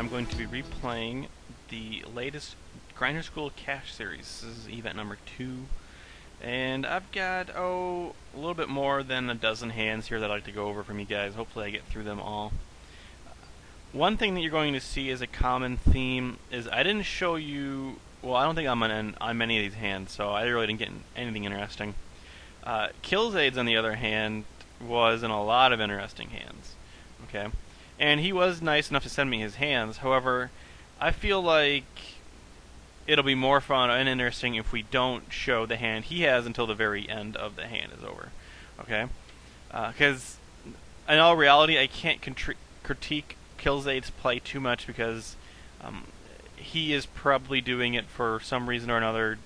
I'm going to be replaying the latest Grinderschool Cash Series. This is event number 2, and I've got, a little bit more than a dozen hands here that I'd like to go over from you guys. Hopefully I get through them all. One thing that you're going to see as a common theme is I didn't show you, well, I don't think I'm on many of these hands, so I really didn't get anything interesting. Killzades, on the other hand, was in a lot of interesting hands. Okay? And he was nice enough to send me his hands. However, I feel like it'll be more fun and interesting if we don't show the hand he has until the very end of the hand is over. Okay? Because in all reality, I can't critique Killzade's play too much because he is probably doing it for some reason or another,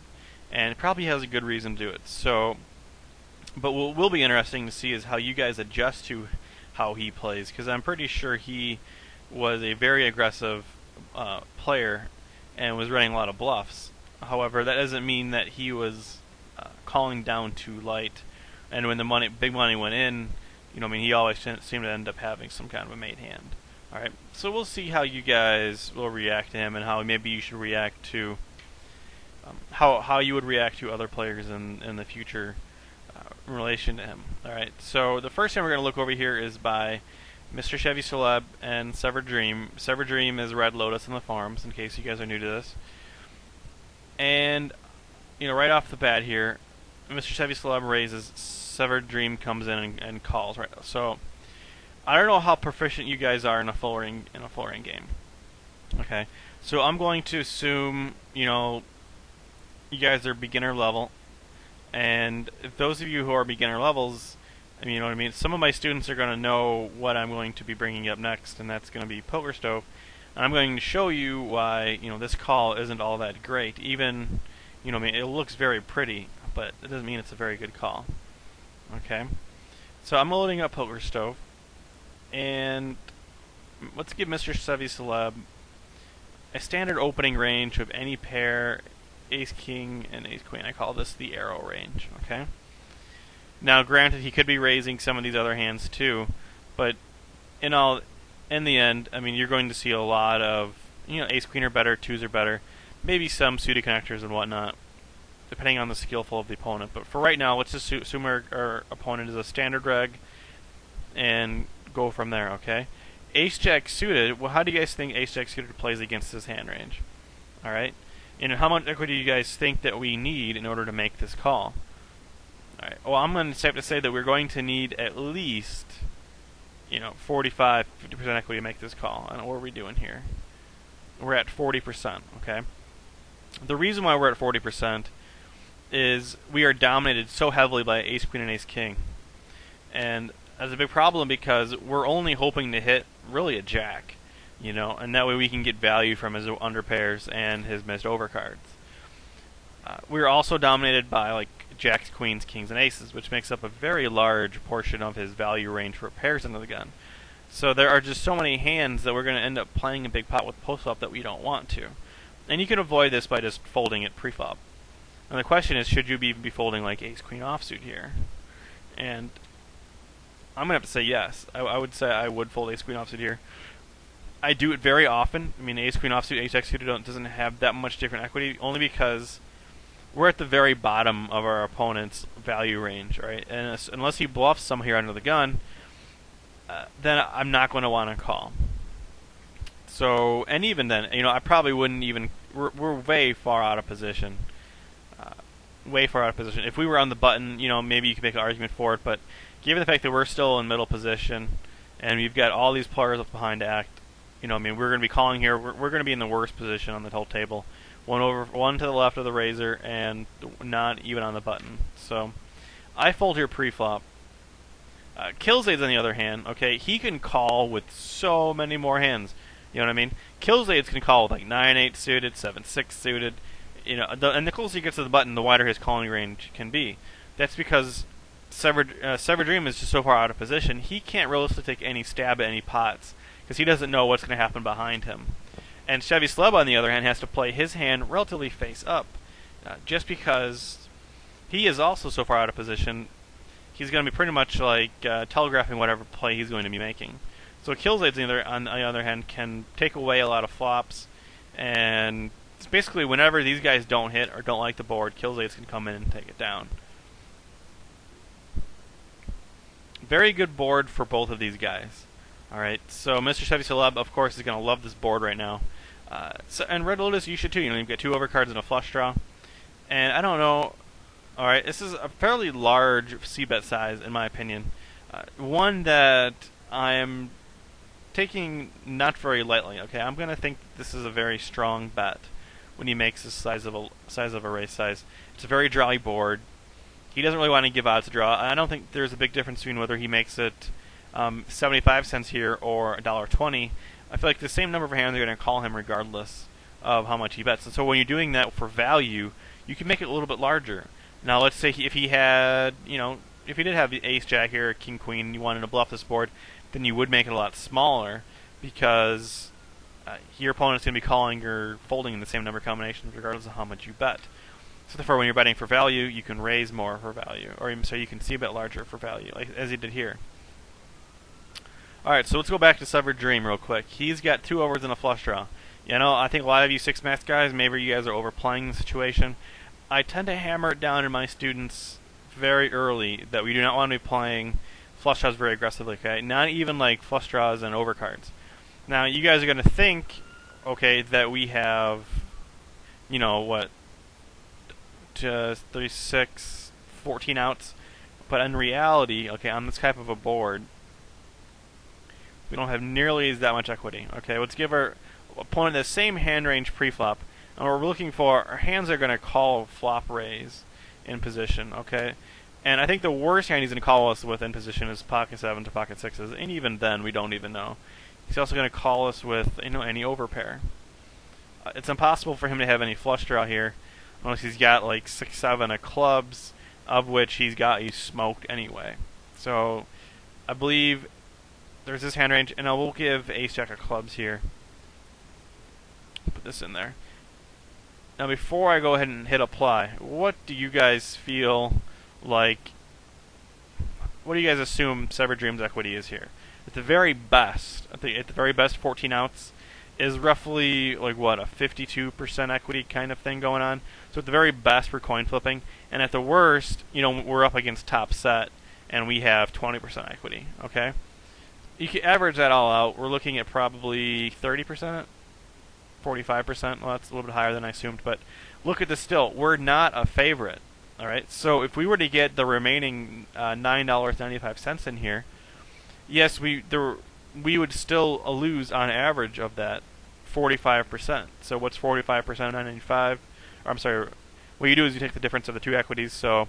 and probably has a good reason to do it. So, but what will be interesting to see is how you guys adjust to how he plays, because I'm pretty sure he was a very aggressive player and was running a lot of bluffs. However, that doesn't mean that he was calling down too light, and when the big money went in, he always seemed to end up having some kind of a made hand. Alright, so we'll see how you guys will react to him, and how maybe you should react to how you would react to other players in the future in relation to him. Alright, so the first thing we're going to look over here is by Mr. Chevy Celeb and Severed Dream. Severed Dream is Red Lotus in the farms, in case you guys are new to this. And, right off the bat here, Mr. Chevy Celeb raises, Severed Dream comes in and calls. Right. So, I don't know how proficient you guys are in a full ring game. Okay, so I'm going to assume, you guys are beginner level. And if those of you who are beginner levels, you know what I mean, some of my students are going to know what I'm going to be bringing up next, and that's going to be Poker Stove. And I'm going to show you why, this call isn't all that great. Even, it looks very pretty, but it doesn't mean it's a very good call. Okay? So I'm loading up Poker Stove, and let's give Mr. Chevy Celeb a standard opening range of any pair, Ace King and Ace Queen. I call this the arrow range. Okay. Now, granted, he could be raising some of these other hands too, but in the end, you're going to see a lot of Ace Queen are better, twos are better, maybe some suited connectors and whatnot, depending on the skillful of the opponent. But for right now, let's just assume our opponent is a standard reg and go from there. Okay. Ace Jack suited. Well, how do you guys think Ace Jack suited plays against this hand range? All right. And how much equity do you guys think that we need in order to make this call? Alright, well, I'm going to have to say that we're going to need at least, 45, 50% equity to make this call. And what are we doing here? We're at 40%, okay? The reason why we're at 40% is we are dominated so heavily by Ace Queen and Ace King. And that's a big problem because we're only hoping to hit, really, a Jack. And that way we can get value from his under pairs and his missed overcards. We're also dominated by Jacks, Queens, Kings, and Aces, which makes up a very large portion of his value range for pairs under the gun. So there are just so many hands that we're going to end up playing a big pot with post-flop that we don't want to. And you can avoid this by just folding it pre-flop. And the question is, should you be folding Ace Queen offsuit here? And I'm going to have to say yes. I would say I would fold Ace Queen offsuit here. I do it very often. Ace Queen offsuit, Ace Jack suited doesn't have that much different equity, only because we're at the very bottom of our opponent's value range, right? And unless he bluffs some here under the gun, then I'm not going to want to call. So, and even then, I probably wouldn't even. We're way far out of position. Way far out of position. If we were on the button, maybe you could make an argument for it, but given the fact that we're still in middle position and we've got all these players up behind to act. We're going to be calling here. We're going to be in the worst position on the whole table. One to the left of the razor, and not even on the button. So, I fold here pre-flop. Killzades, on the other hand, okay, he can call with so many more hands. You know what I mean? Killzades can call with 9-8 suited, 7-6 suited. And the closer he gets to the button, the wider his calling range can be. That's because Severed Dream is just so far out of position, he can't realistically take any stab at any pots, because he doesn't know what's going to happen behind him. And Chevy Celeb, on the other hand, has to play his hand relatively face up, just because he is also so far out of position. He's going to be pretty much telegraphing whatever play he's going to be making. So Kills Aids on the other hand can take away a lot of flops, and it's basically whenever these guys don't hit or don't like the board, Kills Aids can come in and take it down. Very good board for both of these guys. Alright, so Mr. Chevy Celeb, of course, is going to love this board right now. And Red Lotus, you should too. You've got 2 overcards and a flush draw. And I don't know. Alright, this is a fairly large c-bet size, in my opinion. One that I am taking not very lightly. Okay, I'm going to think this is a very strong bet when he makes this size of a race size. It's a very drawy board. He doesn't really want to give out to draw. I don't think there's a big difference between whether he makes it 75 cents here or $1.20. I feel like the same number of hands are going to call him regardless of how much he bets. And so when you're doing that for value, you can make it a little bit larger. Now let's say if he had, if he did have the ace jack here, king queen, and you wanted to bluff this board, then you would make it a lot smaller because your opponent's going to be calling or folding in the same number of combinations regardless of how much you bet. So therefore, when you're betting for value, you can raise more for value, or so you can see a bit larger for value, like as he did here. Alright, so let's go back to Severed Dream real quick. He's got 2 overs and a flush draw. I think a lot of you 6-max guys, maybe you guys are overplaying the situation. I tend to hammer it down to my students very early that we do not want to be playing flush draws very aggressively, okay? Not even like flush draws and overcards. Now, you guys are going to think, okay, that we have, 36, 14 outs. But in reality, okay, on this type of a board, we don't have nearly that much equity. Okay, let's give our opponent the same hand range pre-flop. And what we're looking for, our hands are going to call flop raise in position, okay? And I think the worst hand he's going to call us with in position is pocket 7 to pocket 6s. And even then, we don't even know. He's also going to call us with, any overpair. It's impossible for him to have any flush draw here unless he's got like 6, 7 of clubs, of which he's smoked anyway. So I believe there's this hand range, and I will give ace jack of clubs here. Put this in there. Now before I go ahead and hit apply, what do you guys feel like? What do you guys assume Severed Dream's equity is here? At the very best, 14 outs is roughly like what, a 52% equity kind of thing going on. So at the very best, we're coin flipping, and at the worst, we're up against top set, and we have 20% equity. Okay, you can average that all out. We're looking at probably 30%, 45%. Well, that's a little bit higher than I assumed, but look at this still. We're not a favorite. All right, so if we were to get the remaining $9.95 in here, yes, we would still lose on average of that 45%. So what's 45% of 995? Or I'm sorry, what you do is you take the difference of the 2 equities, so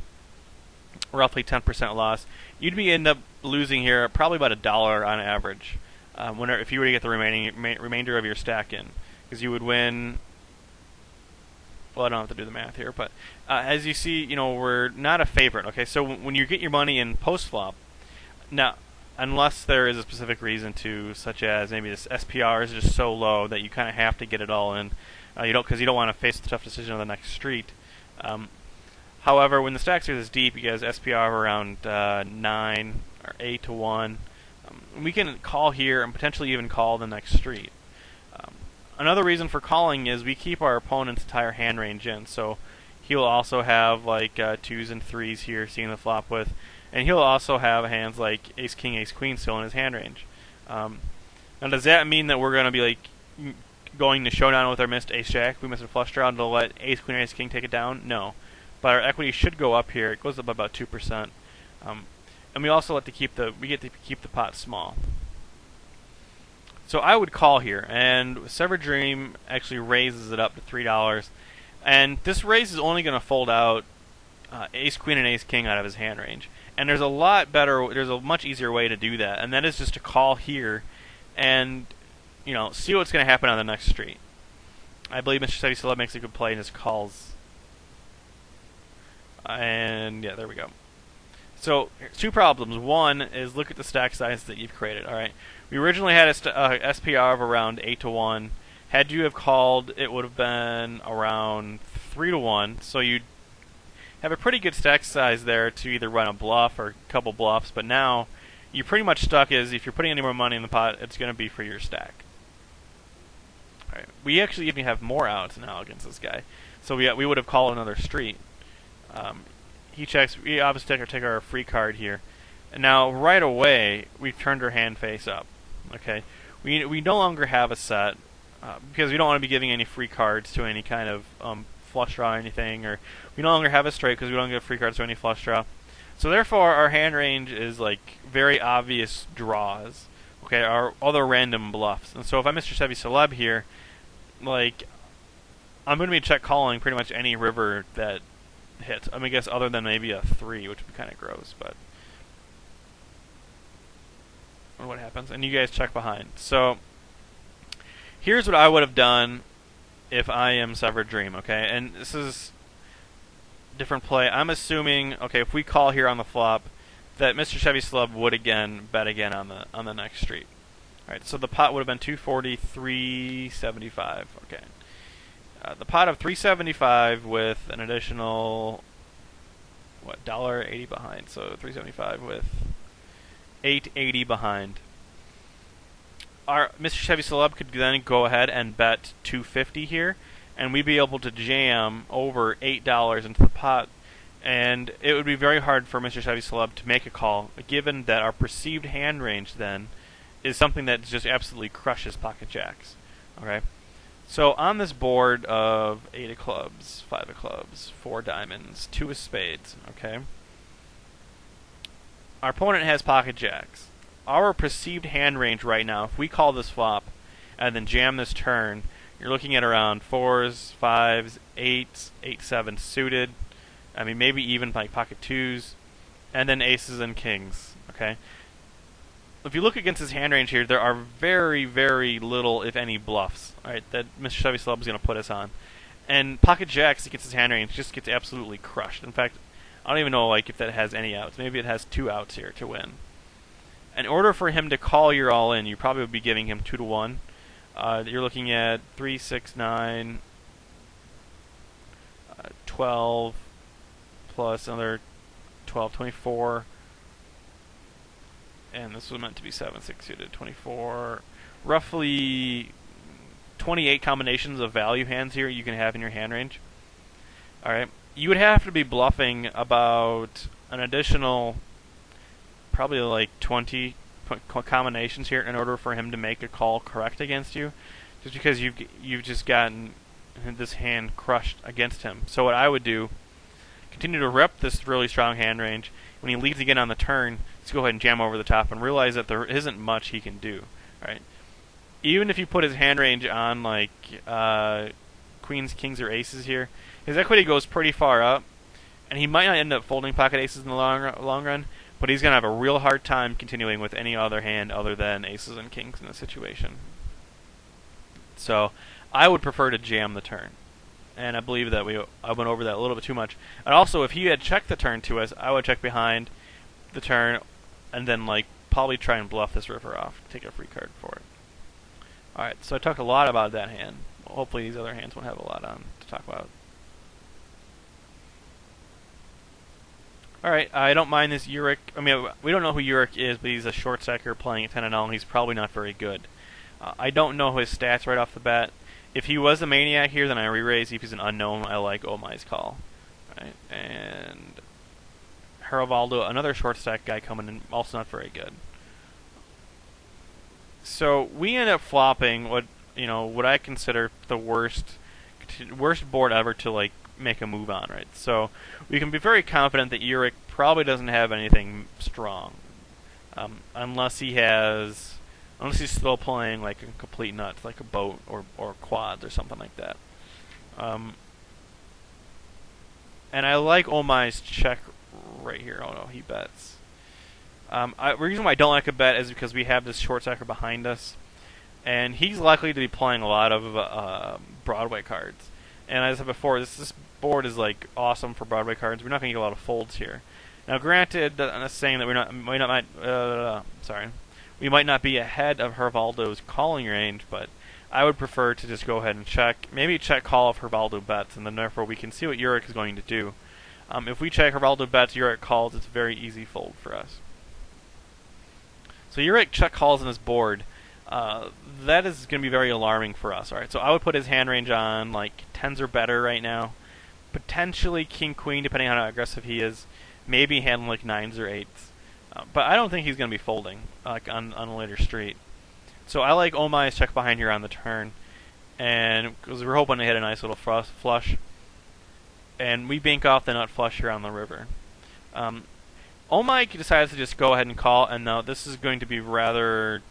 roughly 10% loss. You'd end up losing here probably about $1 on average, if you were to get the remainder of your stack in, because you would win. Well, I don't have to do the math here, but as you see, we're not a favorite. Okay, so when you get your money in post flop, now, unless there is a specific reason to, such as maybe this SPR is just so low that you kind of have to get it all in, because you don't want to face the tough decision of the next street. However, when the stacks are this deep, you guys SPR around 9 or 8 to 1. We can call here and potentially even call the next street. Another reason for calling is we keep our opponent's entire hand range in, so he'll also have like 2s and 3s here, seeing the flop with, and he'll also have hands like ace king, ace queen still in his hand range. Now, does that mean that we're going to be like going to showdown with our missed ace jack? We missed a flush draw and to let ace queen or ace king take it down? No, but our equity should go up here. It goes up about 2%, and we also get to keep the pot small. So I would call here, and Severed Dream actually raises it up to $3, and this raise is only going to fold out ace queen and ace king out of his hand range. And there's a much easier way to do that, and that is just to call here, and see what's going to happen on the next street. I believe Mr. Chevy Celeb makes a good play and just calls, and yeah, there we go. So 2 problems. One is look at the stack size that you've created. All right. We originally had a SPR of around 8 to 1. Had you have called, it would have been around 3 to 1. So you'd have a pretty good stack size there to either run a bluff or a couple bluffs. But now you're pretty much stuck is if you're putting any more money in the pot, it's going to be for your stack. All right. We actually even have more outs now against this guy. So we would have called another street. He checks. We obviously take our free card here. And now, right away, we've turned our hand face up. Okay, we no longer have a set because we don't want to be giving any free cards to any kind of flush draw or anything, or we no longer have a straight because we don't give free cards to any flush draw. So therefore, our hand range is like very obvious draws. Okay, our other random bluffs. And so if I'm Mr. Chevy Celeb here, like I'm going to be check calling pretty much any river that hits. I mean, I guess other than maybe a 3, which would be kind of gross, but. What happens, and you guys check behind. So here's what I would have done if I am Severed Dream, okay? And this is different play. I'm assuming, okay, if we call here on the flop, that Mr. Chevy Celeb would again bet again on the next street. All right, so the pot would have been 240, 375. Okay, the pot of 375 with an additional what $1.80 behind. So 375 with $8.80 behind. Our Mr. Chevy Celeb could then go ahead and bet 250 here, and we'd be able to jam over $8 into the pot, and it would be very hard for Mr. Chevy Celeb to make a call, given that our perceived hand range then is something that just absolutely crushes pocket jacks. Okay, so on this board of 8 of clubs, 5 of clubs, 4 diamonds, 2 of spades, okay. Our opponent has pocket jacks. Our perceived hand range right now, if we call this flop and then jam this turn, you're looking at around 4s, 5s, 8s, 8, 7 suited. I mean, maybe even like pocket 2s, and then aces and kings. Okay. If you look against his hand range here, there are very, very little, if any, bluffs. All right, that Mr. Chevy Celeb is going to put us on, and pocket jacks against his hand range just gets absolutely crushed. In fact, I don't even know like if that has any outs. Maybe it has 2 outs here to win. In order for him to call your all in, you probably would be giving him 2 to 1. You're looking at 3, 6, 9, 12 plus another 12, 24, and this was meant to be 7, 6 suited, 24. Roughly 28 combinations of value hands here you can have in your hand range. All right. You would have to be bluffing about an additional probably like 20 combinations here in order for him to make a call correct against you, just because you've just gotten this hand crushed against him. So what I would do, continue to rep this really strong hand range. When he leads again on the turn, let's go ahead and jam over the top and realize that there isn't much he can do. Right? Even if you put his hand range on like queens, kings, or aces here, his equity goes pretty far up, and he might not end up folding pocket aces in the long run, but he's going to have a real hard time continuing with any other hand other than aces and kings in this situation. So I would prefer to jam the turn, and I believe that I went over that a little bit too much. And also, if he had checked the turn to us, I would check behind the turn, and then like probably try and bluff this river off, take a free card for it. All right, so I talked a lot about that hand. Hopefully these other hands won't have a lot on to talk about. Alright, I don't mind this Uric. I mean, we don't know who Uric is, but he's a short stacker playing at 10-0, and he's probably not very good. I don't know his stats right off the bat. If he was a maniac here, then I re-raise. If he's an unknown, I like Oh My's call. Right? And Hervaldo, another short stack guy coming in, also not very good. So we end up flopping what I consider the worst board ever to like make a move on, right? So we can be very confident that Uric probably doesn't have anything strong, unless he's still playing like a complete nut, like a boat or quads or something like that. And I like Omai's check right here. Oh no, he bets. The reason why I don't like a bet is because we have this short stacker behind us, and he's likely to be playing a lot of Broadway cards. And as I said before, this board is like awesome for Broadway cards. We're not going to get a lot of folds here. Now, granted, I'm saying that we might not be ahead of Hervaldo's calling range, but I would prefer to just go ahead and check, maybe check call if Hervaldo bets, and then therefore we can see what Uric is going to do. If we check Hervaldo bets, Uric calls, it's a very easy fold for us. So you're at check calls on his board. That is going to be very alarming for us. All right, so I would put his hand range on like tens or better right now. Potentially king queen, depending on how aggressive he is. Maybe handling like nines or eights. But I don't think he's going to be folding like on a later street. So I like Omai's check behind here on the turn, and because we're hoping to hit a nice little flush, and we bank off the nut flush here on the river. Omai decides to just go ahead and call, and now this is going to be rather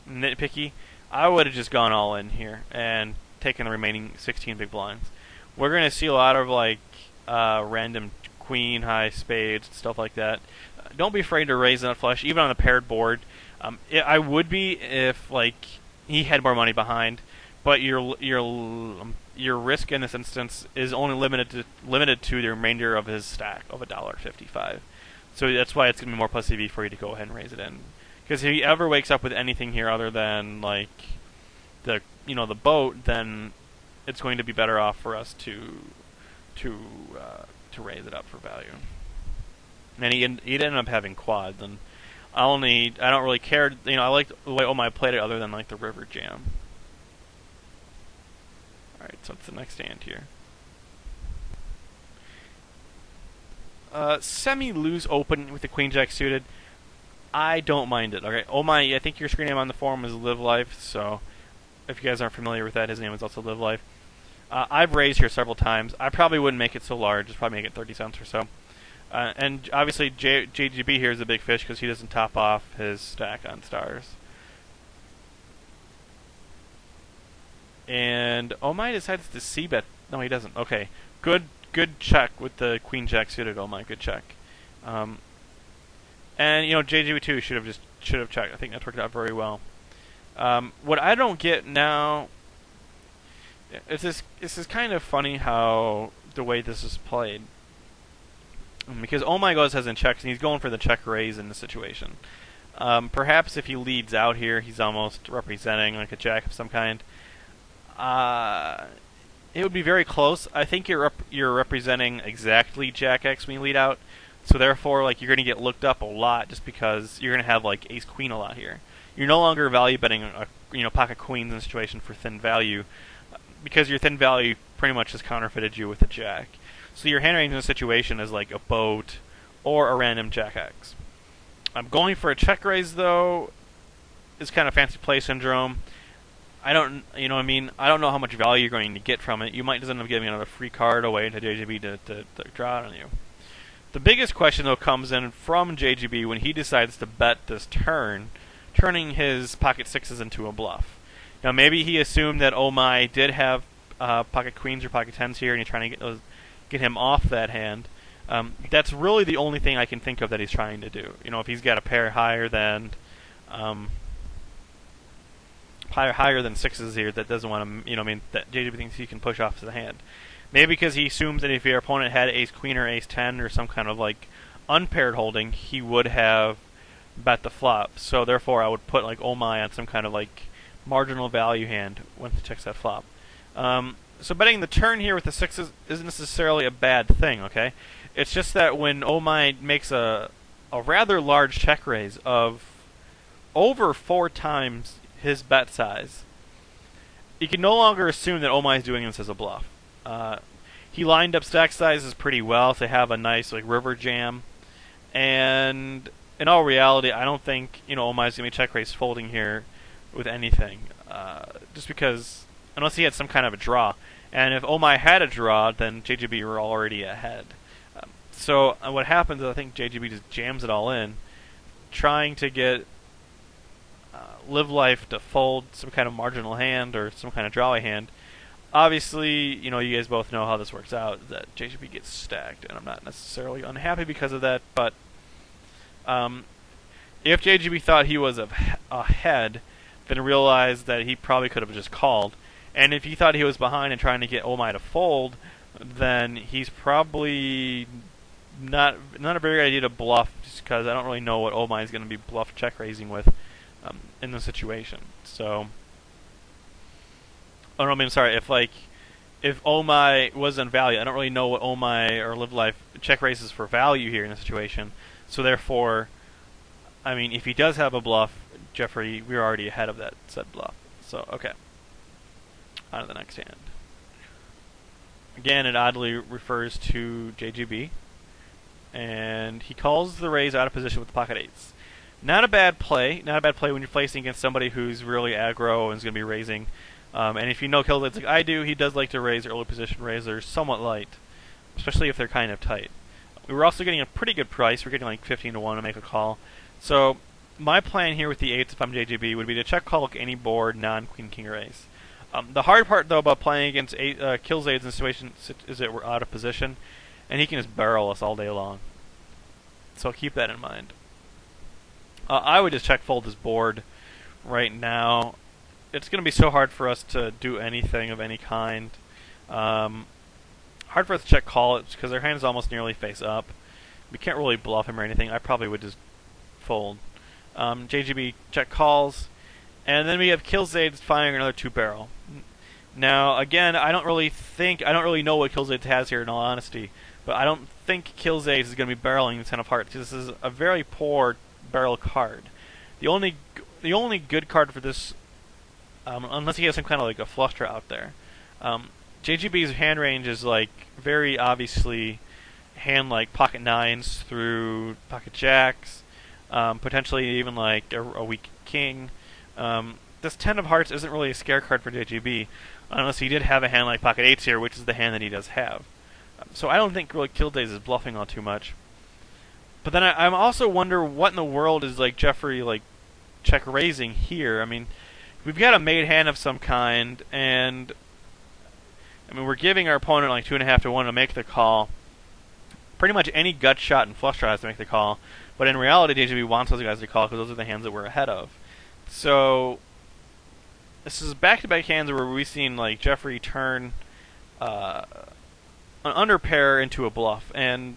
nitpicky. I would have just gone all in here and taken the remaining 16 big blinds. We're going to see a lot of like random queen, high spades, stuff like that. Don't be afraid to raise nut flush, even on a paired board. I would be if like he had more money behind, but your risk in this instance is only limited to the remainder of his stack of $1.55. So that's why it's gonna be more plus EV for you to go ahead and raise it in. Because if he ever wakes up with anything here other than like the boat, then it's going to be better off for us to raise it up for value. And he'd end up having quads, and I don't really care. I like the way Omai played it, other than like the river jam. All right, so it's the next hand here. Semi loose open with the queen jack suited. I don't mind it. Okay, Omai, I think your screen name on the forum is Live Life. So if you guys aren't familiar with that, his name is also Live Life. I've raised here several times. I probably wouldn't make it so large. Just probably make it 30 cents or so. And obviously JGB here is a big fish because he doesn't top off his stack on stars. And Omai decides to c-bet. No, he doesn't. Okay, good check with the queen jack suited. Omai, good check. And JGB too should have checked. I think that worked out very well. What I don't get now is this is kind of funny how the way this is played. Because Omai goes ahead and checks, and he's going for the check raise in the situation. Perhaps if he leads out here, he's almost representing like a jack of some kind. It would be very close. I think you're representing exactly Jack X when you lead out, so therefore like you're going to get looked up a lot just because you're going to have like Ace Queen a lot here. You're no longer value betting pocket queens in the situation for thin value, because your thin value pretty much has counterfeited you with a jack. So your hand range in this situation is like a boat or a random Jack X. I'm going for a check raise though. It's kind of fancy play syndrome. I don't know how much value you're going to get from it. You might just end up giving another free card away to JGB to draw it on you. The biggest question though comes in from JGB when he decides to bet this turn, turning his pocket sixes into a bluff. Now maybe he assumed that Omai did have pocket queens or pocket tens here, and he's trying to get him off that hand. That's really the only thing I can think of that he's trying to do. If he's got a pair higher than sixes here, that doesn't want to, that JGB thinks he can push off to the hand. Maybe because he assumes that if your opponent had ace queen or ace 10 or some kind of like unpaired holding, he would have bet the flop. So therefore, I would put like Omai on some kind of like marginal value hand when he checks that flop. So betting the turn here with the sixes isn't necessarily a bad thing, okay? It's just that when Omai makes a rather large check raise of over 4 times his bet size, you can no longer assume that Omai is doing this as a bluff. He lined up stack sizes pretty well to have a nice like river jam, and in all reality, I don't think Omai's gonna be check raise folding here with anything, just because unless he had some kind of a draw. And if Omai had a draw, then JGB were already ahead. So what happens is I think JGB just jams it all in, trying to get Live Life to fold some kind of marginal hand or some kind of drawy hand. Obviously, you guys both know how this works out, that JGB gets stacked, and I'm not necessarily unhappy because of that, but if JGB thought he was ahead, then realized that he probably could have just called. And if he thought he was behind and trying to get Omai to fold, then he's probably not a very good idea to bluff, just because I don't really know what Omai is going to be bluff check raising with in the situation. So, if Omai was in value, I don't really know what Omai or Live Life check raises for value here in the situation. So therefore, if he does have a bluff, Jeffrey, we were already ahead of that said bluff. So, okay. On to the next hand. Again, it oddly refers to JGB. And he calls the raise out of position with the pocket eights. Not a bad play. Not a bad play when you're placing against somebody who's really aggro and is going to be raising. And if you know Killzade's like I do, he does like to raise early position raisers somewhat light, especially if they're kind of tight. We were also getting a pretty good price. We're getting like 15 to 1 to make a call. So my plan here with the eights, if I'm JGB, would be to check call any board non-queen king or ace. The hard part though about playing against Killzade's in situations is that we're out of position, and he can just barrel us all day long. So keep that in mind. I would just check fold his board right now. It's going to be so hard for us to do anything of any kind. Hard for us to check call it because their hand is almost nearly face up. We can't really bluff him or anything. I probably would just fold. JGB check calls, and then we have Killzade firing another 2-barrel. Now, again, I don't really know what Killzade has here in all honesty, but I don't think Killzade is going to be barreling the 10 of hearts. This is a very poor barrel card. The only good card for this, unless he has some kind of like a flush draw out there. JGB's hand range is like very obviously hand like pocket nines through pocket jacks, potentially even like a weak king. This 10 of hearts isn't really a scare card for JGB, unless he did have a hand like pocket eights here, which is the hand that he does have. So I don't think really Killzade is bluffing all too much. But then I'm also wonder what in the world is like Jeffrey like check raising here. I mean, we've got a made hand of some kind, and I mean we're giving our opponent like 2.5 to 1 to make the call. Pretty much any gut shot and flush draw has to make the call, but in reality, JGB wants those guys to call because those are the hands that we're ahead of. So this is back-to-back hands where we've seen like Jeffrey turn an underpair into a bluff, and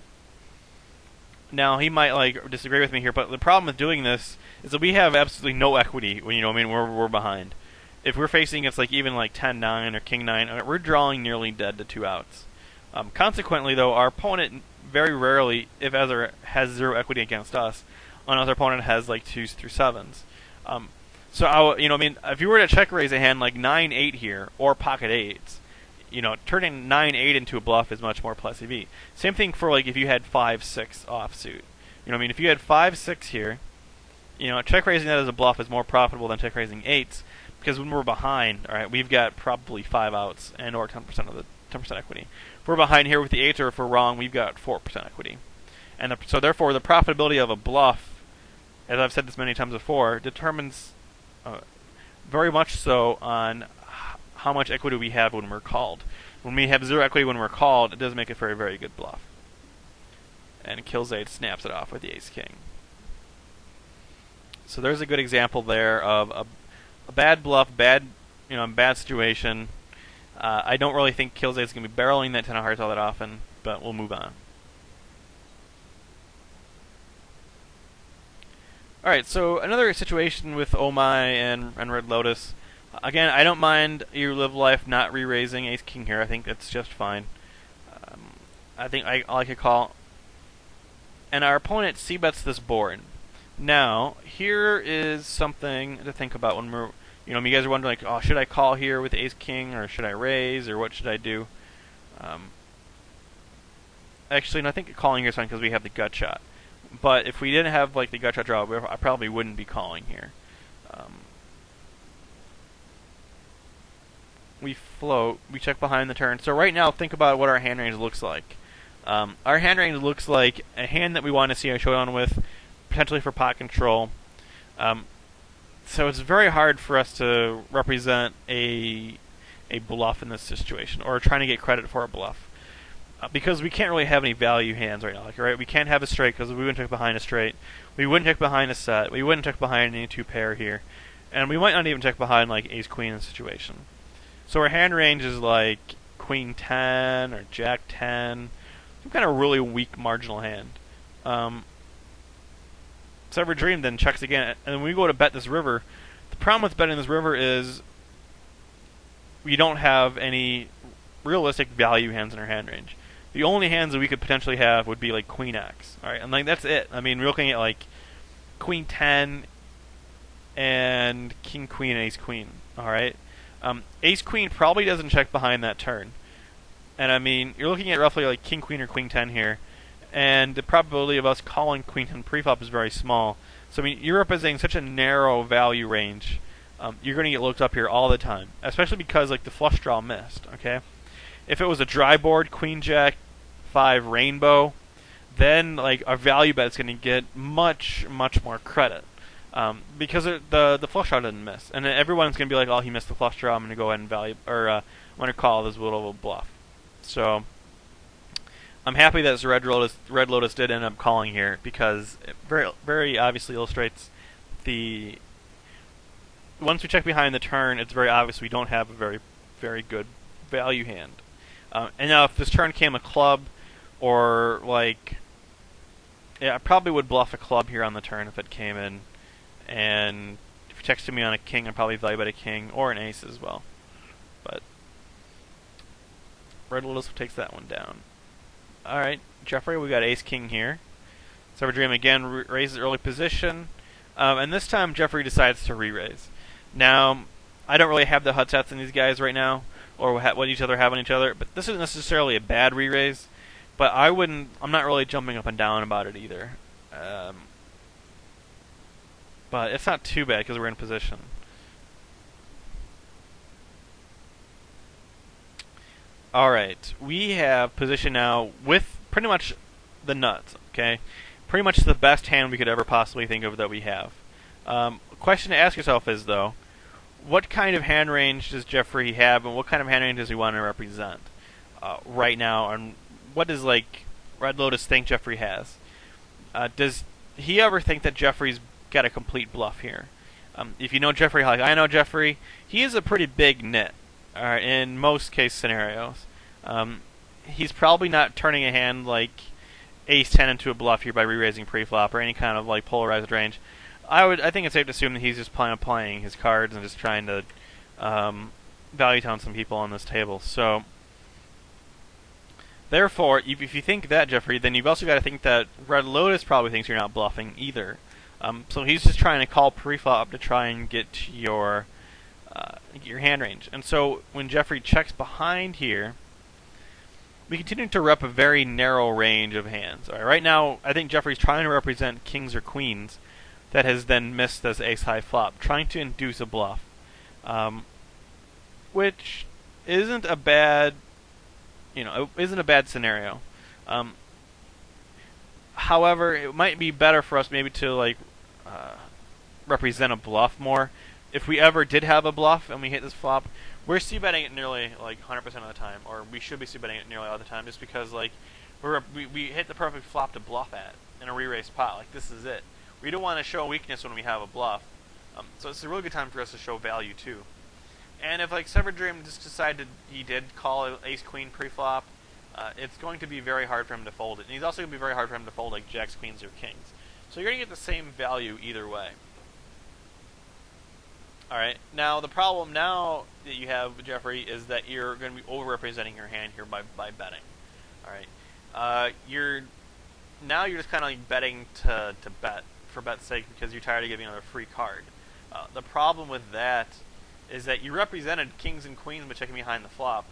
now he might like disagree with me here, but the problem with doing this is that we have absolutely no equity when we're behind. If we're facing against like even like 10-9 or king-9, we're drawing nearly dead to 2 outs. Consequently, though, our opponent very rarely, if ever, has 0 equity against us, unless our opponent has like 2s through 7s. So if you were to check raise a hand like 9-8 here or pocket 8s, turning 9-8 into a bluff is much more plus EV. Same thing for like if you had 5-6 offsuit. If you had 5-6 here, check raising that as a bluff is more profitable than check raising 8s, because when we're behind, all right, we've got probably 5 outs and or 10% of the 10% equity. If we're behind here with the 8s, or if we're wrong, we've got 4% equity. And so therefore, the profitability of a bluff, as I've said this many times before, determines very much so on how much equity we have when we're called. When we have 0 equity when we're called, it does make it for a very good bluff. And Killzade snaps it off with the ace-king. So there's a good example there of a bad bluff, bad situation. I don't really think Killzade's going to be barreling that 10 of hearts all that often, but we'll move on. Alright, so another situation with Oh My and Red Lotus. Again, I don't mind you live life not re-raising ace-king here. I think that's just fine. I think I like a call. And our opponent c-bets this board. Now, here is something to think about when we're... you guys are wondering, like, oh, should I call here with ace-king, or should I raise, or what should I do? Actually, no, I think calling here is fine because we have the gut shot. But if we didn't have like the gut shot draw, I probably wouldn't be calling here. We float, we check behind the turn. So right now, think about what our hand range looks like. Our hand range looks like a hand that we want to see a showdown with, potentially for pot control. So it's very hard for us to represent a bluff in this situation, or trying to get credit for a bluff. Because we can't really have any value hands right now. Like, right, we can't have a straight because we wouldn't check behind a straight. We wouldn't check behind a set. We wouldn't check behind any 2-pair here. And we might not even check behind like ace-queen in this situation. So our hand range is like queen 10 or jack 10. Some kind of really weak marginal hand. So Ever Dream then checks again. And when we go to bet this river, the problem with betting this river is we don't have any realistic value hands in our hand range. The only hands that we could potentially have would be like Queen X. Alright, and like that's it. I mean, we're looking at like Queen 10, and king queen ace queen. All right, ace queen probably doesn't check behind that turn, and I mean you're looking at roughly like king queen or queen 10 here, and the probability of us calling queen 10 preflop is very small. So I mean you're representing such a narrow value range. You're going to get looked up here all the time, especially because like the flush draw missed. Okay, if it was a dry board, queen jack 5 rainbow, then like our value bet is going to get much more credit. Because the flush draw didn't miss, and then everyone's going to be like, "Oh, he missed the flush draw. I'm going to go ahead and value, or I'm going to call this little bluff." So I'm happy that this Red Lotus did end up calling here because it very obviously illustrates the. Once we check behind the turn, it's very obvious we don't have a very good value hand. And now if this turn came a club, or like, yeah, I probably would bluff a club here on the turn if it came in. And if you texted me on a king, I'd probably value bet a king or an ace as well. But Red Lotus takes that one down. Alright, Jeffrey, we got ace king here. Sever Dream again raises early position. And this time Jeffrey decides to re-raise. Now, I don't really have the HUD stats in these guys right now, or what each other have on each other, but this isn't necessarily a bad re-raise. But I'm not really jumping up and down about it either. But it's not too bad because we're in position. Alright, we have position now with pretty much the nuts, okay? Pretty much the best hand we could ever possibly think of that we have. Question to ask yourself is, though, what kind of hand range does Jeffrey have, and what kind of hand range does he want to represent right now, and what does, like, Red Lotus think Jeffrey has? Does he ever think that Jeffrey's got a complete bluff here? If you know Jeffrey like I know Jeffrey, he is a pretty big nit in most case scenarios. He's probably not turning a hand like ace 10 into a bluff here by re-raising preflop or any kind of like polarized range. I think it's safe to assume that he's just playing his cards and just trying to value tone some people on this table. So therefore, if you think that, Jeffrey, then you've also got to think that Red Lotus probably thinks you're not bluffing either. So he's just trying to call preflop to try and get to your hand range. And so when Jeffrey checks behind here, we continue to rep a very narrow range of hands. All right, right now, I think Jeffrey's trying to represent kings or queens that has then missed as ace high flop, trying to induce a bluff, which isn't a bad, isn't a bad scenario. However, it might be better for us maybe to represent a bluff more. If we ever did have a bluff and we hit this flop, we're c-betting it nearly like 100% of the time, or we should be c-betting it nearly all the time, just because like we hit the perfect flop to bluff at in a re-raise pot. Like this is it. We don't want to show weakness when we have a bluff, so it's a really good time for us to show value too. And if like Severed Dream just decided he did call ace queen pre-flop, it's going to be very hard for him to fold it, and he's also going to be very hard for him to fold like jacks, queens, or kings. So you're going to get the same value either way. Alright, now the problem now that you have, Jeffrey, is that you're going to be over-representing your hand here by betting. Alright, you're just kind of like betting to bet, for bet's sake, because you're tired of giving another free card. The problem with that is that you represented kings and queens by checking behind the flop.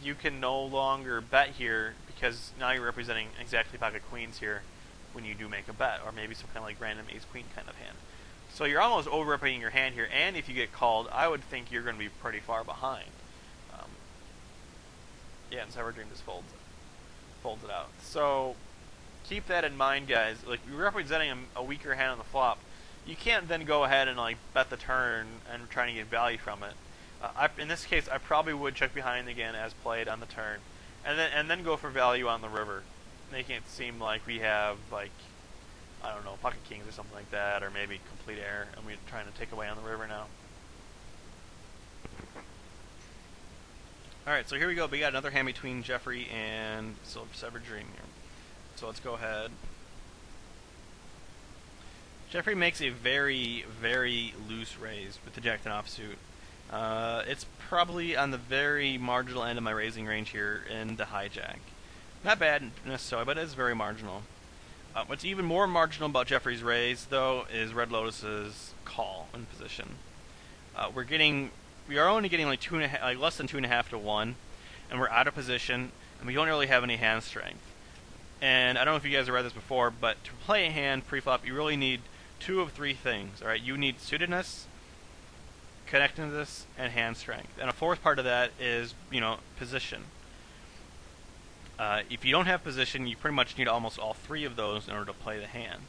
You can no longer bet here because now you're representing exactly pocket queens here when you do make a bet, or maybe some kind of like random ace-queen kind of hand. So you're almost over-representing your hand here, and if you get called, I would think you're going to be pretty far behind. Yeah, and Sever Dream just folds it out. So keep that in mind, guys. Like, you're representing a weaker hand on the flop. You can't then go ahead and like bet the turn and try to get value from it. In this case, I probably would check behind again as played on the turn, and then go for value on the river, making it seem like we have like, I don't know, pocket kings or something like that, or maybe complete air, and we're trying to take away on the river now. Alright, so here we go. We got another hand between Jeffrey and Severed Dream here. So let's go ahead. Jeffrey makes a very, very loose raise with the Jack 10 offsuit. It's probably on the very marginal end of my raising range here in the hijack. Not bad necessarily, but it is very marginal. What's even more marginal about Jeffrey's raise, though, is Red Lotus's call in position. We are only getting like less than 2.5 to 1, and we're out of position, and we don't really have any hand strength. And I don't know if you guys have read this before, but to play a hand pre-flop, you really need 2 of 3 things. All right, you need suitedness, connectedness, and hand strength. And a fourth part of that is, position. If you don't have position, you pretty much need almost all 3 of those in order to play the hand.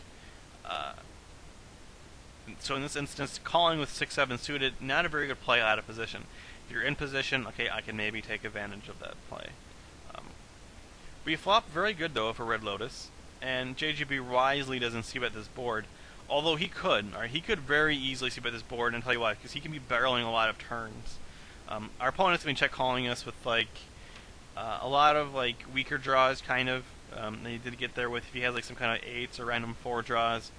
So in this instance, calling with 6-7 suited, not a very good play out of position. If you're in position, okay, I can maybe take advantage of that play. We flop very good, though, for Red Lotus, and JGB wisely doesn't c-bet this board, although he could. Right? He could very easily c-bet this board, and tell you why, because he can be barreling a lot of turns. Our opponents have been check calling us with a lot of weaker draws, kind of. They did get there with if he has some kind of 8s or random 4 draws.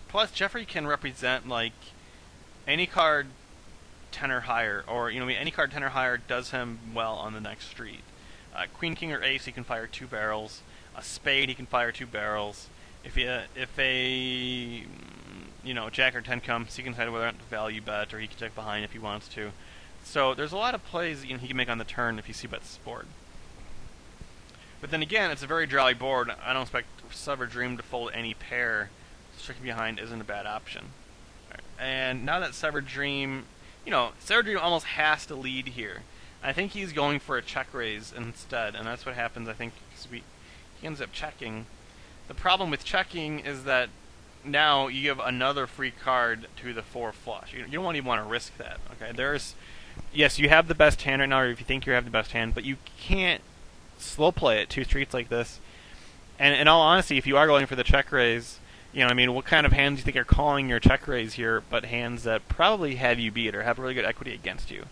Plus, Jeffrey can represent any card 10 or higher, or any card 10 or higher does him well on the next street. Queen, King, or Ace, he can fire 2 barrels. A Spade, he can fire 2 barrels. If a Jack or 10 comes, he can decide whether or not to value bet, or he can check behind if he wants to. So there's a lot of plays he can make on the turn if he c-bets this board. But then again, it's a very dry board. I don't expect Severed Dream to fold any pair. Checking behind isn't a bad option. Right. And now that Severed Dream, Severed Dream almost has to lead here. I think he's going for a check raise instead, and that's what happens, I think, because he ends up checking. The problem with checking is that now you give another free card to the 4 flush. You don't even want to risk that. Okay, yes, you have the best hand right now, or if you think you have the best hand, but you can't slow play it 2 streets like this. And in all honesty, if you are going for the check raise, what kind of hands do you think are calling your check raise here, but hands that probably have you beat or have really good equity against you?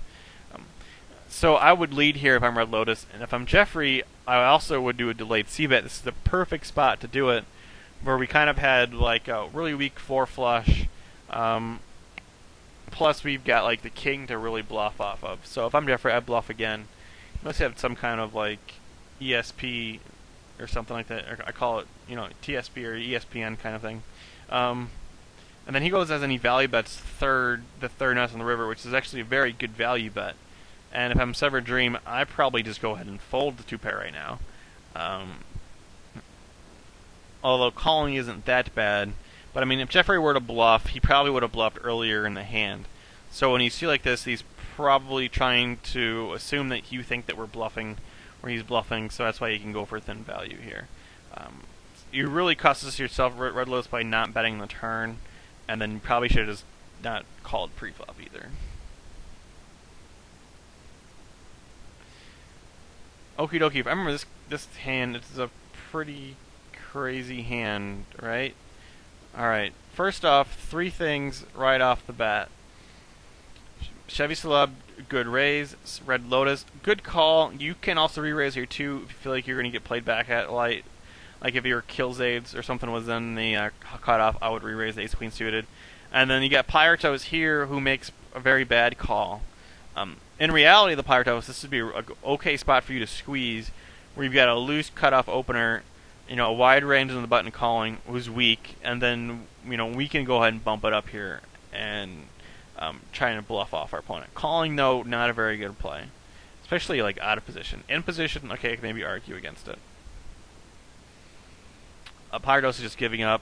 So I would lead here if I'm Red Lotus, and if I'm Jeffrey, I also would do a delayed c-bet. This is the perfect spot to do it, where we kind of had a really weak 4 flush, plus we've got the king to really bluff off of. So if I'm Jeffrey, I bluff again. You must have some kind of ESP or something like that. Or I call it TSP or ESPN kind of thing. And then he goes as and he value bets the third nest on the river, which is actually a very good value bet. And if I'm Severed Dream, I probably just go ahead and fold the 2 pair right now. Although calling isn't that bad. But if Jeffrey were to bluff, he probably would have bluffed earlier in the hand. So when you see like this, he's probably trying to assume that you think that we're bluffing, or he's bluffing, so that's why you can go for thin value here. You really cost us yourself, Red Lotus, by not betting the turn, and then you probably should have just not called pre-flop either. Okie dokie, if I remember this hand, it's a pretty crazy hand, right? Alright, first off, 3 things right off the bat. Chevy Celeb, good raise. Red Lotus, good call. You can also re-raise here too if you feel like you're going to get played back at light. Like if your kills aids or something was in the cutoff, I would re-raise the Ace Queen suited. And then you got Pyretos here who makes a very bad call. In reality, the Pyretos, this would be an okay spot for you to squeeze, where you've got a loose cutoff opener, a wide range in the button calling, who's weak, and then we can go ahead and bump it up here and trying to bluff off our opponent. Calling, though, not a very good play, especially out of position. In position, okay, I can maybe argue against it. Pyretos is just giving up.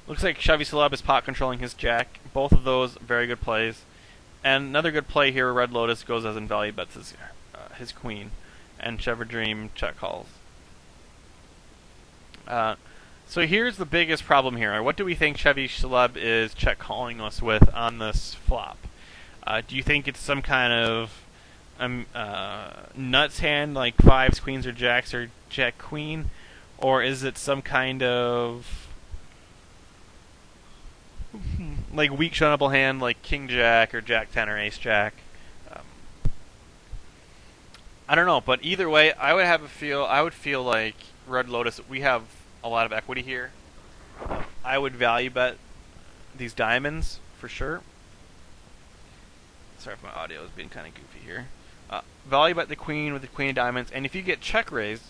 Looks like Chevy Celeb is pot controlling his jack. Both of those very good plays. And another good play here, Red Lotus goes as in value bets his queen, and Severed Dream check calls. So here's the biggest problem here. What do we think Chevy Celeb is check calling us with on this flop? Do you think it's some kind of nuts hand like 5s, queens, or jacks, or jack queen? Or is it some kind of weak shunable hand like king jack or jack 10 or ace jack? I don't know, but either way, I would feel like Red Lotus, we have a lot of equity here. I would value bet these diamonds for sure. Sorry if my audio is being kind of goofy here. Value bet the queen with the queen of diamonds, and if you get check raised,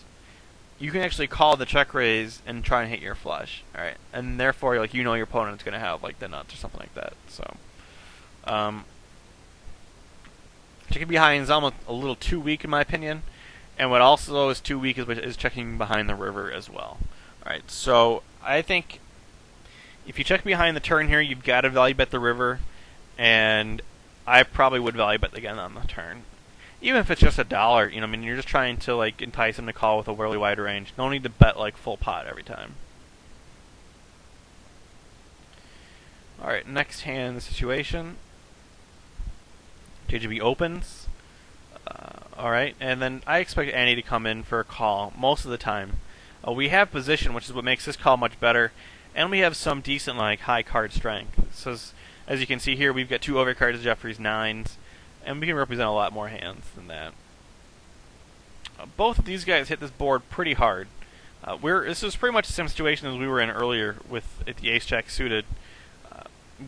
you can actually call the check raise and try and hit your flush. All right, and therefore, like, you know your opponent's gonna have like the nuts or something like that. So, checking behind is almost a little too weak in my opinion. And what also is too weak is checking behind the river as well. All right, so I think if you check behind the turn here, you've got to value bet the river, and I probably would value bet again on the turn. Even if it's just $1, I mean, you're just trying to like entice him to call with a really wide range. No need to bet like full pot every time. All right, next hand situation. JGB opens. All right, and then I expect Andy to come in for a call most of the time. We have position, which is what makes this call much better, and we have some decent like high card strength. So as you can see here, we've got 2 overcards of Jeffrey's 9s, and we can represent a lot more hands than that. Both of these guys hit this board pretty hard. This is pretty much the same situation as we were in earlier with the ace jack suited,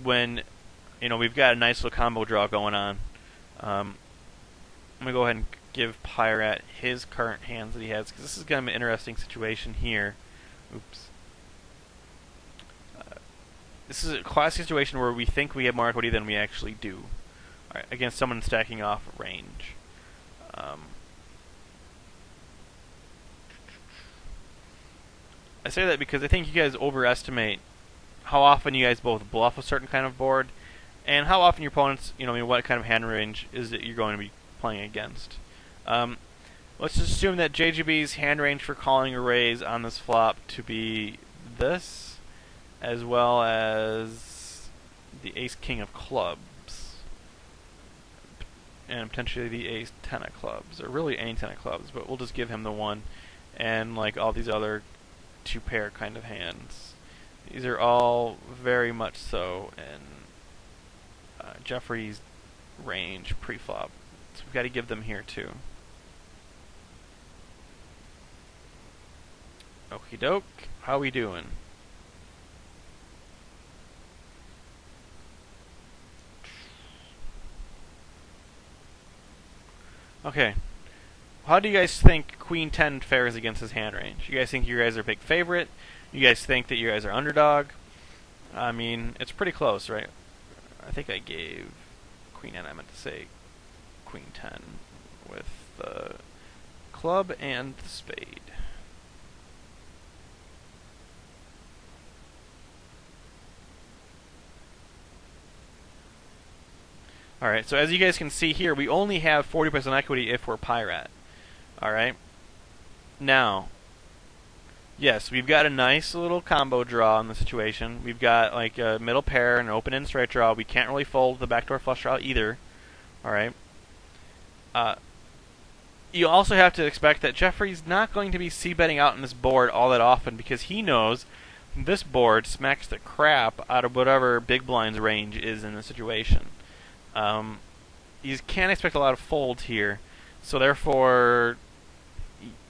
when we've got a nice little combo draw going on. I'm gonna go ahead and give Pirate his current hands that he has, because this is kind of an interesting situation here. Oops. This is a classic situation where we think we have more equity than we actually do. All right, against someone stacking off range. I say that because I think you guys overestimate how often you guys both bluff a certain kind of board, and how often your opponents, what kind of hand range is it you're going to be playing against. Let's just assume that JGB's hand range for calling a raise on this flop to be this, as well as the ace-king of clubs, and potentially the ace-10 of clubs, or really any-10 of clubs, but we'll just give him the 1, and like all these other 2-pair kind of hands. These are all very much so in Jeffrey's range pre-flop. So we've got to give them here too. Okie doke. How we doing? Okay. How do you guys think Queen 10 fares against his hand range? You guys think you guys are big favorite? You guys think that you guys are underdog? I mean, it's pretty close, right? I think I gave Queen N. I meant to say Queen 10 with the club and the spade. Alright, so as you guys can see here, we only have 40% equity if we're Pirate. Alright? Now, yes, we've got a nice little combo draw in the situation. We've got like a middle pair, an open-end straight draw. We can't really fold the backdoor flush draw either. Alright? You also have to expect that Jeffrey's not going to be c-betting out on this board all that often, because he knows this board smacks the crap out of whatever big blind's range is in the situation. You can't expect a lot of folds here, so therefore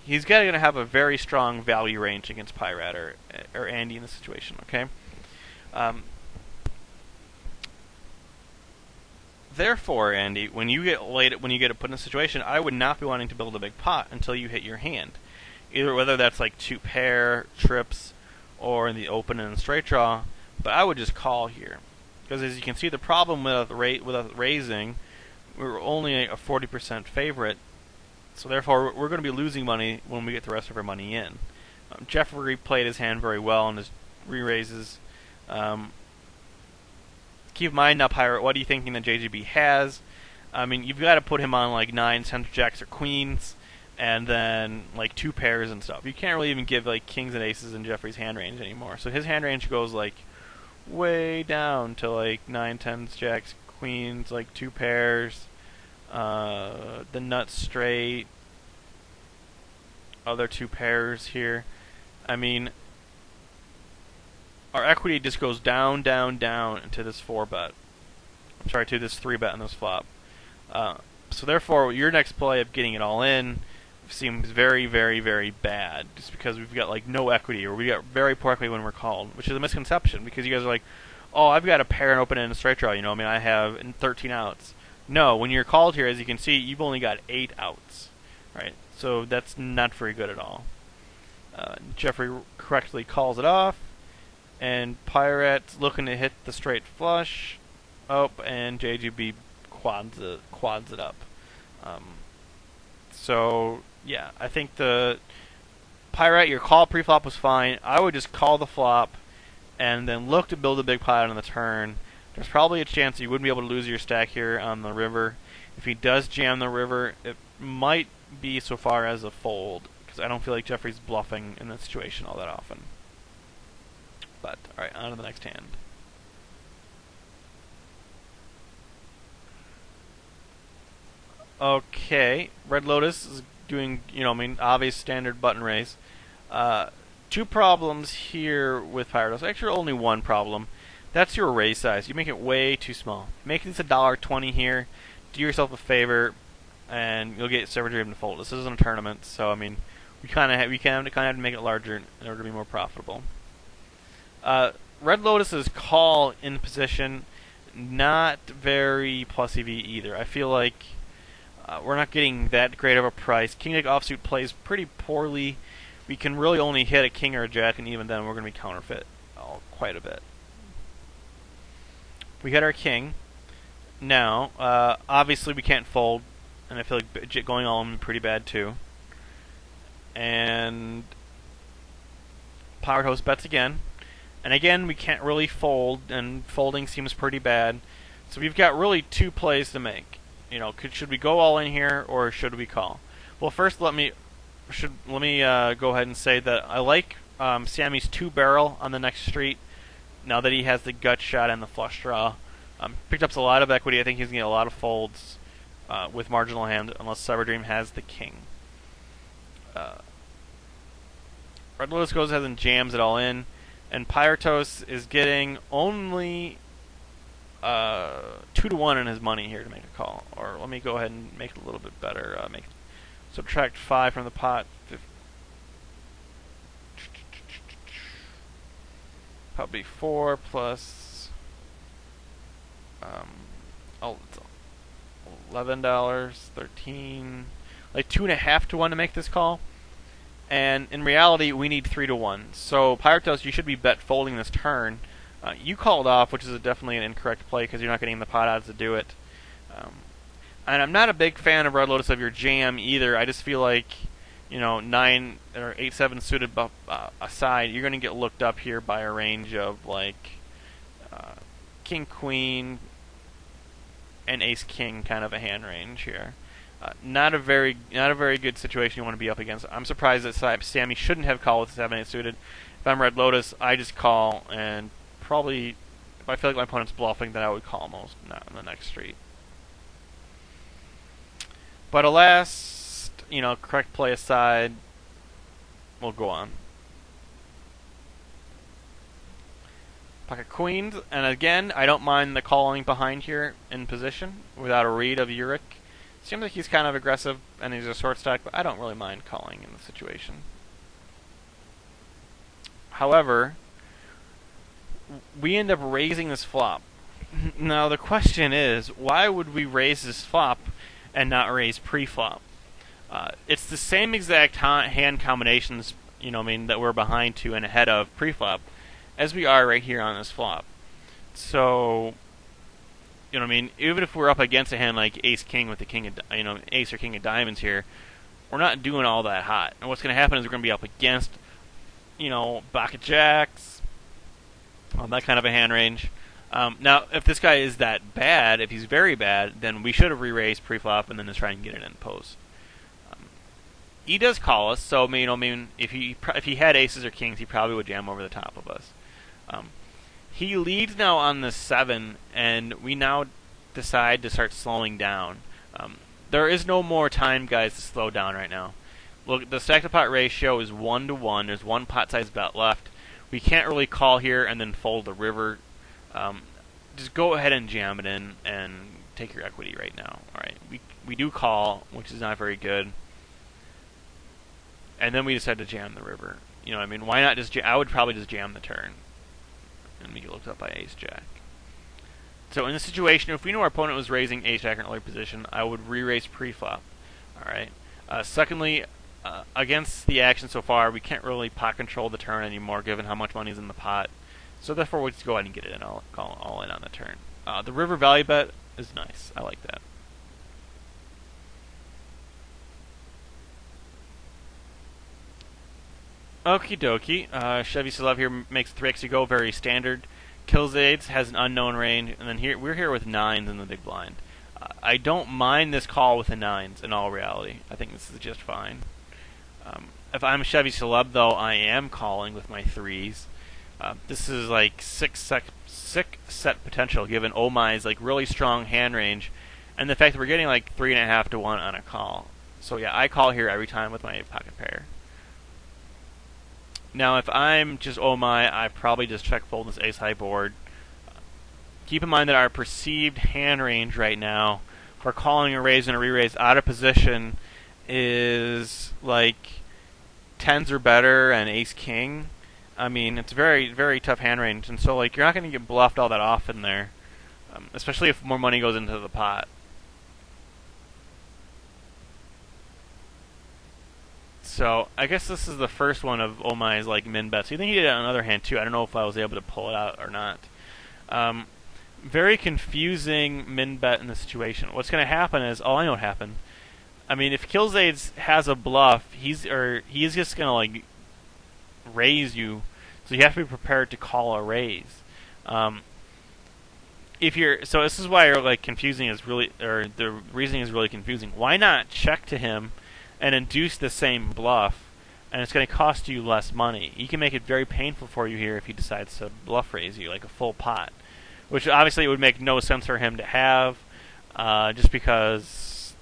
he's going to have a very strong value range against Pirate or Andy in this situation. Okay. Therefore, Andy, when you get put in a situation, I would not be wanting to build a big pot until you hit your hand. Whether that's like 2-pair, trips, or in the open and straight draw, but I would just call here. Because as you can see, the problem with raising, we're only a 40% favorite, so therefore we're going to be losing money when we get the rest of our money in. Jeffrey played his hand very well in his re-raises. Keep in mind now, Pirate, what are you thinking that JGB has? I mean, you've got to put him on like 9s, 10s, jacks, or queens, and then like 2 pairs and stuff. You can't really even give like kings and aces in Jeffrey's hand range anymore. So his hand range goes like way down to like 9, 10s, jacks, queens, like 2 pairs, the nuts straight, other 2 pairs here. I mean, our equity just goes down, down, down into this 4-bet. I'm sorry, to this 3-bet in this flop. So therefore, your next play of getting it all in seems very, very, very bad, just because we've got like no equity, or we got very poor equity when we're called, which is a misconception, because you guys are like, oh, I've got a pair and open and a straight draw, I mean, I have 13 outs. No, when you're called here, as you can see, you've only got 8 outs, right? So that's not very good at all. Jeffrey correctly calls it off, and Pirate's looking to hit the straight flush. Oh, and JGB quads it up. Um, so yeah, I think the Pirate, your call pre-flop was fine. I would just call the flop and then look to build a big pot on the turn. There's probably a chance you wouldn't be able to lose your stack here on the river. If he does jam the river, it might be so far as a fold, because I don't feel like Jeffrey's bluffing in this situation all that often. But, alright, on to the next hand. Okay, Red Lotus is doing, obvious standard button raise. Two problems here with Pyrotos. Actually, only one problem. That's your raise size. You make it way too small. Make this $1.20 here. Do yourself a favor, and you'll get Server Dream to fold. This isn't a tournament, so I mean, we kind of have to make it larger in order to be more profitable. Red Lotus's call in position, not very plus EV either. I feel like we're not getting that great of a price. King Jack offsuit plays pretty poorly. We can really only hit a king or a jack, and even then we're going to be counterfeit quite a bit. We hit our king. Now, obviously we can't fold, and I feel like going all in would be pretty bad too. And Powered Host bets again. And again, we can't really fold, and folding seems pretty bad. So we've got really two plays to make. Should we go all in here, or should we call? Well, first let me go ahead and say that I like Sammy's 2-barrel on the next street. Now that he has the gut shot and the flush draw, picked up a lot of equity. I think he's going to get a lot of folds with marginal hand, unless Cyberdream has the king. Red Lotus goes ahead and jams it all in, and Pyrotos is getting only 2-to-1 in his money here to make a call. Or let me go ahead and make it a little bit better. Subtract 5 from the pot. Probably 4 plus $11, 13, like 2.5 to 1 to make this call. And in reality, we need 3 to 1. So Pyrotos, you should be bet folding this turn. You called off, which is definitely an incorrect play because you're not getting the pot odds to do it. And I'm not a big fan of Red Lotus of your jam either. I just feel like, 9 or 8-7 suited aside, you're going to get looked up here by a range of like King Queen and Ace King kind of a hand range here. Not a very good situation you want to be up against. I'm surprised that Sammy shouldn't have called with 7-8 suited. If I'm Red Lotus, I just call, and probably if I feel like my opponent's bluffing, then I would call most not on the next street. But alas, correct play aside, we'll go on. Pocket queens, and again, I don't mind the calling behind here in position without a read of Uric. Seems like he's kind of aggressive and he's a short stack, but I don't really mind calling in the situation. However, we end up raising this flop. Now the question is, why would we raise this flop and not raise pre-flop? It's the same exact hand combinations, that we're behind to and ahead of pre-flop as we are right here on this flop. So, even if we're up against a hand like Ace King with the king of, Ace or King of Diamonds here, we're not doing all that hot. And what's going to happen is we're going to be up against, Pocket Jacks, that kind of a hand range. Now, if this guy is that bad, if he's very bad, then we should have re-raised pre-flop and then just try and get it in post. He does call us, so if he had aces or kings, he probably would jam over the top of us. He leads now on the 7, and we now decide to start slowing down. There is no more time, guys, to slow down right now. Look, the stack to pot ratio is 1 to 1. There's one pot size bet left. We can't really call here and then fold the river. Just go ahead and jam it in and take your equity right now. All right, we do call, which is not very good. And then we decide to jam the river. Why not just I would probably just jam the turn and get looked up by Ace Jack. So in this situation, if we knew our opponent was raising Ace Jack in an early position, I would re-raise pre-flop. All right. Secondly, against the action so far, we can't really pot control the turn anymore, given how much money is in the pot. So therefore, we'll just go ahead and get it in all in on the turn. The river value bet is nice. I like that. Okie dokie. Chevy Celeb here makes 3x to go, very standard. Kills aids, has an unknown range, and then we're here with 9s in the big blind. I don't mind this call with the 9s in all reality. I think this is just fine. If I'm Chevy Celeb, though, I am calling with my 3s. This is like 6 set potential, given Oh My's like really strong hand range, and the fact that we're getting like 3.5 to 1 on a call. So yeah, I call here every time with my pocket pair. Now, if I'm just Oh My, I probably just check fold this ace high board. Keep in mind that our perceived hand range right now for calling a raise and a re-raise out of position is like 10s or better and ace king. I mean, it's very, very tough hand range, and so like you're not going to get bluffed all that often there, especially if more money goes into the pot. So I guess this is the first one of Oh My's like min bets. You think he did it on another hand too? I don't know if I was able to pull it out or not. Very confusing min bet in this situation. What's going to happen is, I know what happened. I mean, if Killzades has a bluff, he's just going to like raise you, so you have to be prepared to call a raise. So this is why like confusing is really, or the reasoning is really confusing. Why not check to him and induce the same bluff, and it's going to cost you less money? You can make it very painful for you here if he decides to bluff raise you, like a full pot, which obviously it would make no sense for him to have, just because,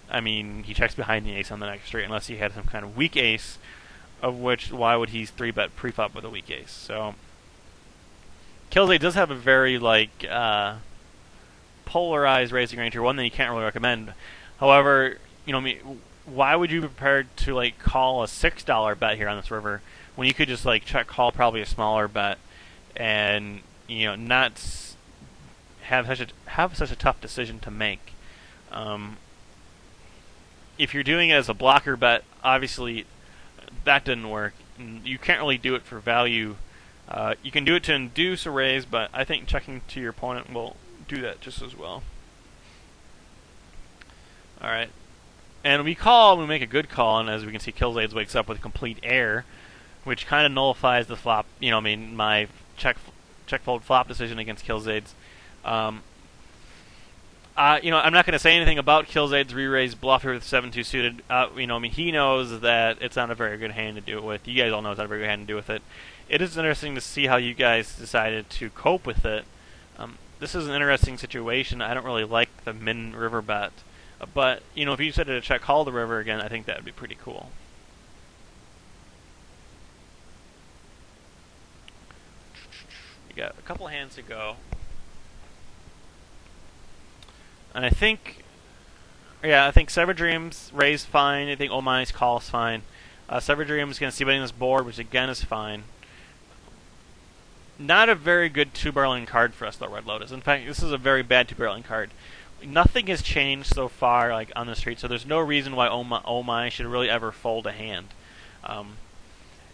I mean, he checks behind the ace on the next straight unless he had some kind of weak ace, of which, why would he 3-bet preflop with a weak ace? So Killzade does have a very like polarized raising range here, one that you can't really recommend. However, why would you be prepared to like call a $6 bet here on this river when you could just like check call probably a smaller bet and not have such a tough decision to make? If you're doing it as a blocker bet, obviously that didn't work. You can't really do it for value. You can do it to induce a raise, but I think checking to your opponent will do that just as well. All right. And we make a good call, and as we can see, Killzades wakes up with complete air, which kind of nullifies the flop. My check fold flop decision against Killzades. I'm not going to say anything about Killzades re-raise bluff here with 7-2 suited. He knows that it's not a very good hand to do it with. You guys all know it's not a very good hand to do with it. It is interesting to see how you guys decided to cope with it. This is an interesting situation. I don't really like the min river bet. But, if you decided to check call the river again, I think that would be pretty cool. We got a couple hands to go. And I think Severed Dreams raise fine. I think Oh My's call is fine. Severed Dreams is going to see betting this board, which again is fine. Not a very good two-barreling card for us, though, Red Lotus. In fact, this is a very bad two-barreling card. Nothing has changed so far, like on the street, so there's no reason why Oh My should really ever fold a hand.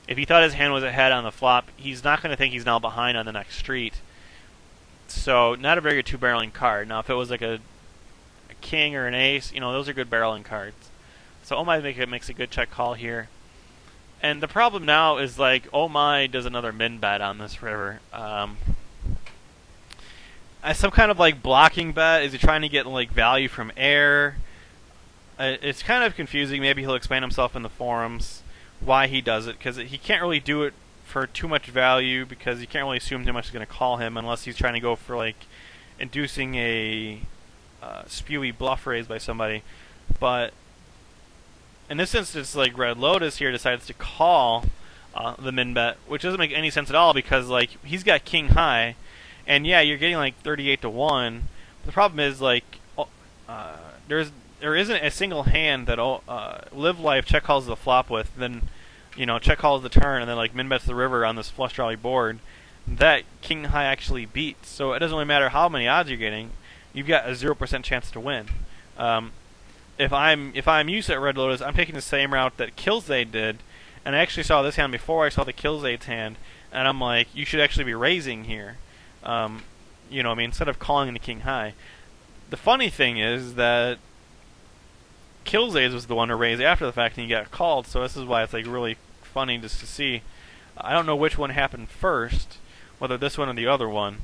If he thought his hand was ahead on the flop, he's not going to think he's now behind on the next street. So, not a very good two-barreling card. Now, if it was like a king or an ace, those are good barreling cards. So Oh My makes a good check call here. And the problem now is like Oh My does another min bet on this river. Some kind of like blocking bet. Is he trying to get like value from air? It's kind of confusing. Maybe he'll explain himself in the forums why he does it, because he can't really do it for too much value, because you can't really assume too much is going to call him unless he's trying to go for like inducing a spewy bluff raise by somebody. But in this instance, like Red Lotus here decides to call the min bet, which doesn't make any sense at all, because like he's got king high, and yeah, you're getting like 38 to 1. But the problem is like there isn't a single hand that Live Life check calls the flop with, then check calls the turn, and then like min bets the river on this flush drawy board. That king high actually beats, so it doesn't really matter how many odds you're getting. You've got a 0% chance to win. if I'm used at Red Lotus, I'm taking the same route that Killzade did, and I actually saw this hand before I saw the Killzade's hand, and I'm like, you should actually be raising here. You know what I mean? Instead of calling the king high. The funny thing is that Killzade was the one to raise after the fact and he got called, so this is why it's like really funny just to see. I don't know which one happened first, whether this one or the other one.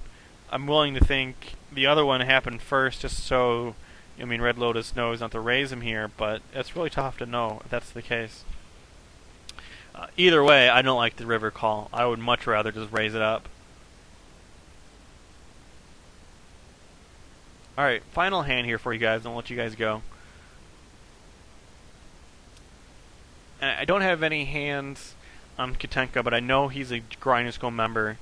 I'm willing to think the other one happened first just so, I mean, Red Lotus knows not to raise him here, but it's really tough to know if that's the case. Either way, I don't like the river call. I would much rather just raise it up. Alright, final hand here for you guys, and I'll let you guys go. And I don't have any hands on Katenka, but I know he's a Grinderschool member.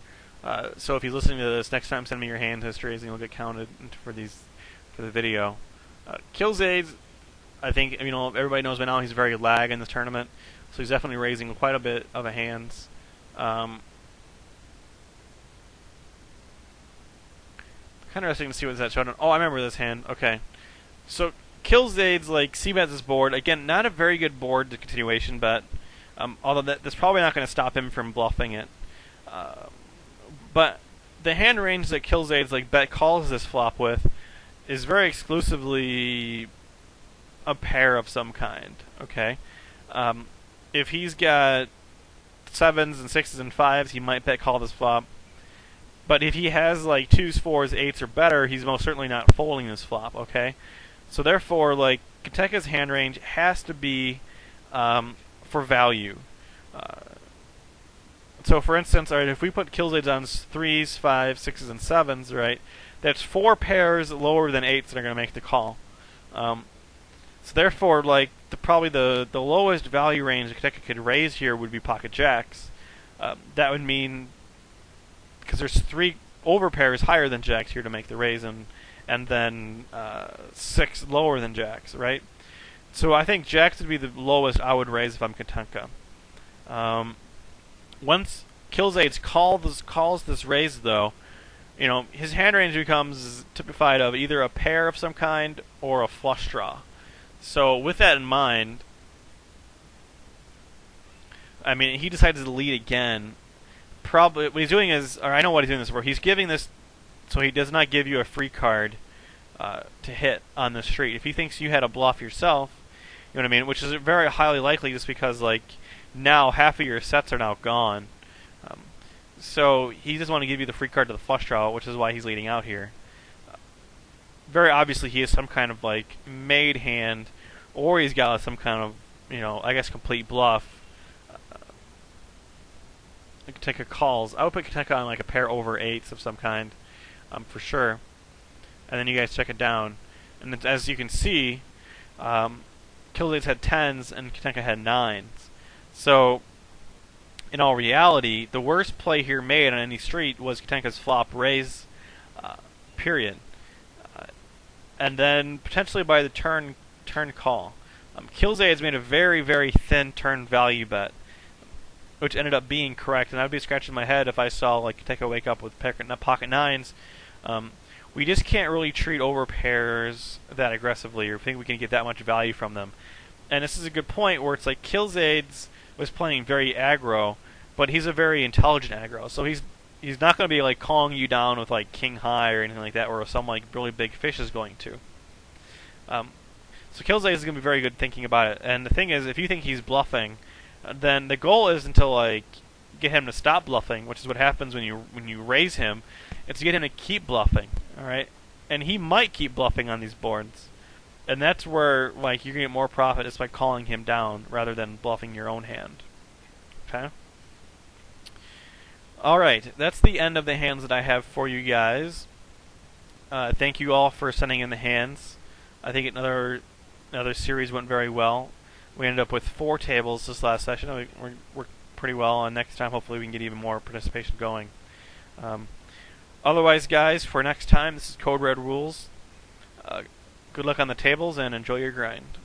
So if he's listening to this, next time send me your hand histories and you'll get counted for the video. Killzade, I think, you know, everybody knows by now he's very lag in this tournament, so he's definitely raising quite a bit of a hands. Kind of interesting to see what's that showing. Oh, I remember this hand. Okay, so Killzade's like c-bets this board. Again, not a very good board to continuation bet. Although that's probably not going to stop him from bluffing it. But the hand range that Killzade's like bet calls this flop with is very exclusively a pair of some kind. Okay, if he's got 7s and 6s and 5s, he might bet call this flop. But if he has like 2s, 4s, 8s or better, he's most certainly not folding this flop. Okay, so therefore, like Katenka's hand range has to be for value. So for instance, all right, if we put Killzades on 3s, 5s, 6s, and 7s, right, that's 4 pairs lower than 8s that are going to make the call. So therefore, like probably the lowest value range that Katenka could raise here would be pocket jacks. That would mean, because there's 3 overpairs higher than jacks here to make the raise, and then 6 lower than jacks, right? So I think jacks would be the lowest I would raise if I'm Katenka. Once Killzade calls this raise, though, you know, his hand range becomes typified of either a pair of some kind or a flush draw. So with that in mind, I mean, he decides to lead again. Probably what he's doing is, or I know what he's doing this for. He's giving this so he does not give you a free card to hit on the street. If he thinks you had a bluff yourself, you know what I mean, which is very highly likely just because like now half of your sets are now gone. So he doesn't want to give you the free card to the flush draw, which is why he's leading out here. Very obviously he has some kind of like made hand, or he's got some kind of, you know, I guess complete bluff. Katenka calls. I would put Katenka on like a pair over 8s of some kind, for sure. And then you guys check it down. And then, as you can see, Killzade's had 10s and Katenka had 9s. So, in all reality, the worst play here made on any street was Katenka's flop raise, period. And then potentially by the turn call. Killzade has made a very, very thin turn value bet, which ended up being correct. And I'd be scratching my head if I saw like Katenka wake up with pocket 9s. We just can't really treat overpairs that aggressively, or think we can get that much value from them. And this is a good point where it's like Killzade's was playing very aggro, but he's a very intelligent aggro. So he's not going to be like calling you down with like king high or anything like that, where some like really big fish is going to. So Killzade is going to be very good thinking about it. And the thing is, if you think he's bluffing, then the goal isn't to like get him to stop bluffing, which is what happens when you raise him. It's to get him to keep bluffing. All right, and he might keep bluffing on these boards. And that's where like you're gonna get more profit just by calling him down rather than bluffing your own hand. Okay. All right, that's the end of the hands that I have for you guys. Thank you all for sending in the hands. I think another series went very well. We ended up with 4 tables this last session. We worked pretty well, and next time hopefully we can get even more participation going. Otherwise, guys, for next time, this is CodeRed Rules. Good luck on the tables and enjoy your grind.